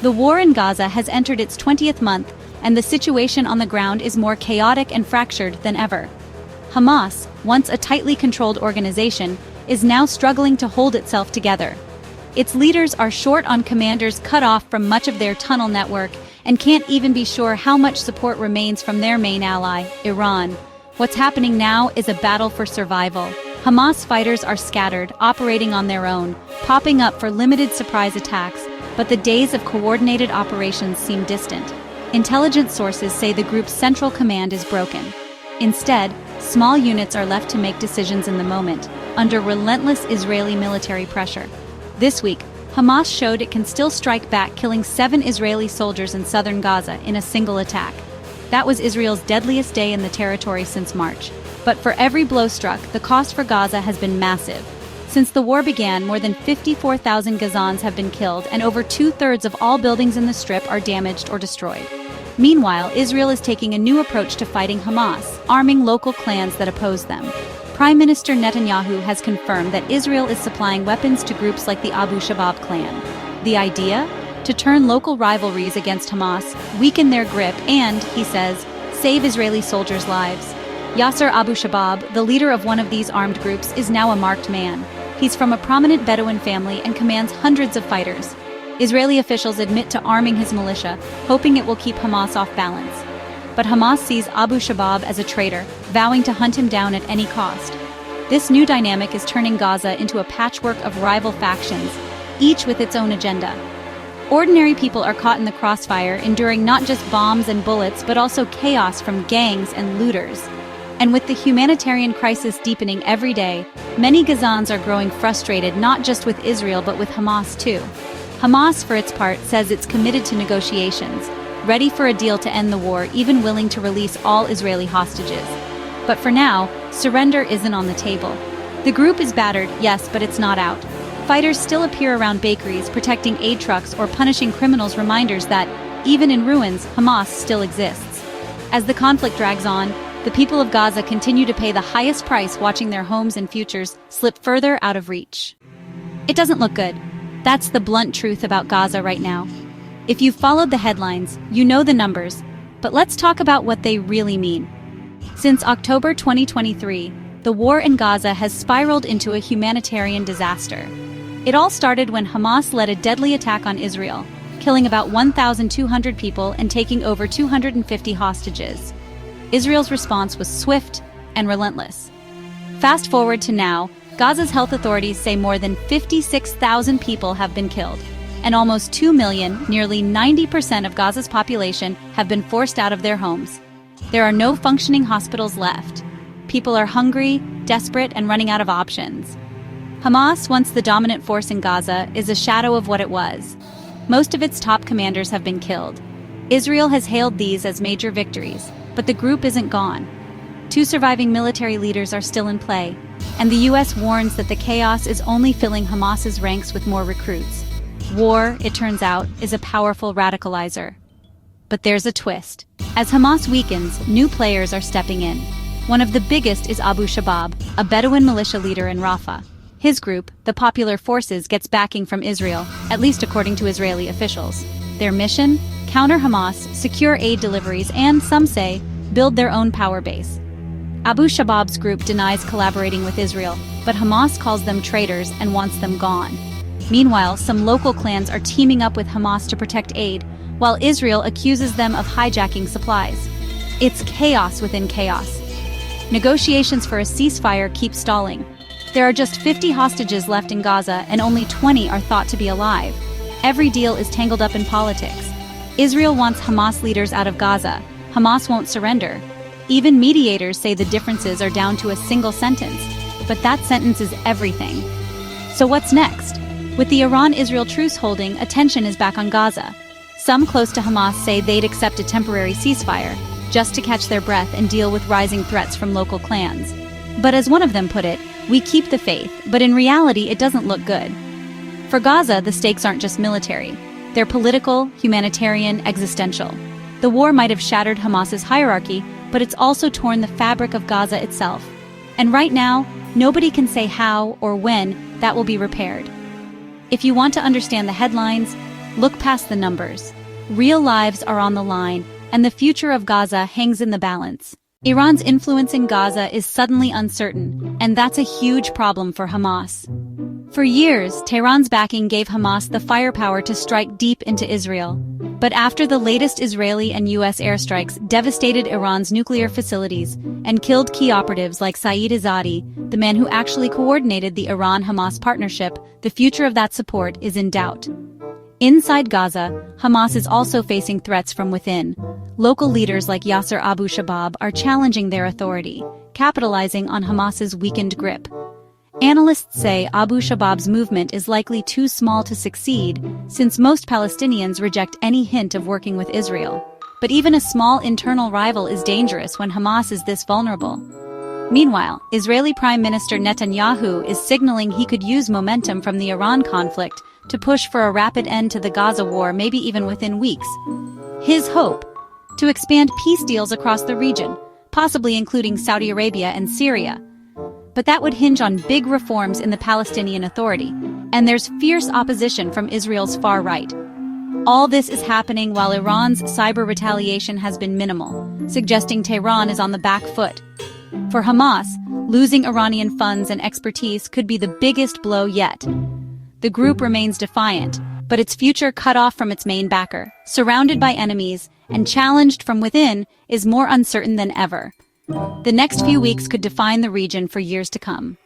The war in Gaza has entered its 20th month, and the situation on the ground is more chaotic and fractured than ever. Hamas, once a tightly controlled organization, is now struggling to hold itself together. Its leaders are short on commanders, cut off from much of their tunnel network, and can't even be sure how much support remains from their main ally, Iran. What's happening now is a battle for survival. Hamas fighters are scattered, operating on their own, popping up for limited surprise attacks, but the days of coordinated operations seem distant. Intelligence sources say the group's central command is broken. Instead, small units are left to make decisions in the moment, under relentless Israeli military pressure. This week, Hamas showed it can still strike back, killing 7 Israeli soldiers in southern Gaza in a single attack. That was Israel's deadliest day in the territory since March. But for every blow struck, the cost for Gaza has been massive. Since the war began, more than 54,000 Gazans have been killed, and over 2/3 of all buildings in the Strip are damaged or destroyed. Meanwhile, Israel is taking a new approach to fighting Hamas, arming local clans that oppose them. Prime Minister Netanyahu has confirmed that Israel is supplying weapons to groups like the Abu Shabaab clan. The idea? To turn local rivalries against Hamas, weaken their grip, and, he says, save Israeli soldiers' lives. Yasser Abu Shabaab, the leader of one of these armed groups, is now a marked man. He's from a prominent Bedouin family and commands hundreds of fighters. Israeli officials admit to arming his militia, hoping it will keep Hamas off balance. But Hamas sees Abu Shabaab as a traitor, vowing to hunt him down at any cost. This new dynamic is turning Gaza into a patchwork of rival factions, each with its own agenda. Ordinary people are caught in the crossfire, enduring not just bombs and bullets, but also chaos from gangs and looters. And with the humanitarian crisis deepening every day, many Gazans are growing frustrated not just with Israel but with Hamas too. Hamas, for its part, says it's committed to negotiations, ready for a deal to end the war, even willing to release all Israeli hostages. But for now, surrender isn't on the table. The group is battered, yes, but it's not out. Fighters still appear around bakeries, protecting aid trucks or punishing criminals, reminders that, even in ruins, Hamas still exists. As the conflict drags on, the people of Gaza continue to pay the highest price, watching their homes and futures slip further out of reach. It doesn't look good. That's the blunt truth about Gaza right now. If you've followed the headlines, you know the numbers, but let's talk about what they really mean. Since October 2023, the war in Gaza has spiraled into a humanitarian disaster. It all started when Hamas led a deadly attack on Israel, killing about 1,200 people and taking over 250 hostages. Israel's response was swift and relentless. Fast forward to now, Gaza's health authorities say more than 56,000 people have been killed, and almost 2 million, nearly 90% of Gaza's population, have been forced out of their homes. There are no functioning hospitals left. People are hungry, desperate, and running out of options. Hamas, once the dominant force in Gaza, is a shadow of what it was. Most of its top commanders have been killed. Israel has hailed these as major victories, but the group isn't gone. 2 surviving military leaders are still in play, and the U.S. warns that the chaos is only filling Hamas's ranks with more recruits. War, it turns out, is a powerful radicalizer. But there's a twist. As Hamas weakens, new players are stepping in. One of the biggest is Abu Shabaab, a Bedouin militia leader in Rafah. His group, the Popular Forces, gets backing from Israel, at least according to Israeli officials. Their mission? Counter Hamas, secure aid deliveries, and, some say, build their own power base. Abu Shabaab's group denies collaborating with Israel, but Hamas calls them traitors and wants them gone. Meanwhile, some local clans are teaming up with Hamas to protect aid, while Israel accuses them of hijacking supplies. It's chaos within chaos. Negotiations for a ceasefire keep stalling. There are just 50 hostages left in Gaza, and only 20 are thought to be alive. Every deal is tangled up in politics. Israel wants Hamas leaders out of Gaza. Hamas won't surrender. Even mediators say the differences are down to a single sentence, but that sentence is everything. So what's next? With the Iran-Israel truce holding, attention is back on Gaza. Some close to Hamas say they'd accept a temporary ceasefire, just to catch their breath and deal with rising threats from local clans. But as one of them put it, we keep the faith, but in reality it doesn't look good. For Gaza, the stakes aren't just military. They're political, humanitarian, existential. The war might have shattered Hamas's hierarchy, but it's also torn the fabric of Gaza itself. And right now, nobody can say how or when that will be repaired. If you want to understand the headlines, Look past the numbers. Real lives are on the line, and the future of Gaza hangs in the balance. Iran's influence in Gaza is suddenly uncertain, and that's a huge problem for Hamas. For years, Tehran's backing gave Hamas the firepower to strike deep into Israel. But after the latest Israeli and U.S. airstrikes devastated Iran's nuclear facilities and killed key operatives like Saeed Izzadi, the man who actually coordinated the Iran-Hamas partnership, the future of that support is in doubt. Inside Gaza, Hamas is also facing threats from within. Local leaders like Yasser Abu Shabab are challenging their authority, capitalizing on Hamas's weakened grip. Analysts say Abu Shabab's movement is likely too small to succeed, since most Palestinians reject any hint of working with Israel. But even a small internal rival is dangerous when Hamas is this vulnerable. Meanwhile, Israeli Prime Minister Netanyahu is signaling he could use momentum from the Iran conflict to push for a rapid end to the Gaza war, maybe even within weeks. His hope? To expand peace deals across the region, possibly including Saudi Arabia and Syria. But that would hinge on big reforms in the Palestinian Authority, and there's fierce opposition from Israel's far right. All this is happening while Iran's cyber retaliation has been minimal, suggesting Tehran is on the back foot. For Hamas, losing Iranian funds and expertise could be the biggest blow yet. The group remains defiant, but its future cut off from its main backer, surrounded by enemies, and challenged from within, is more uncertain than ever. The next few weeks could define the region for years to come.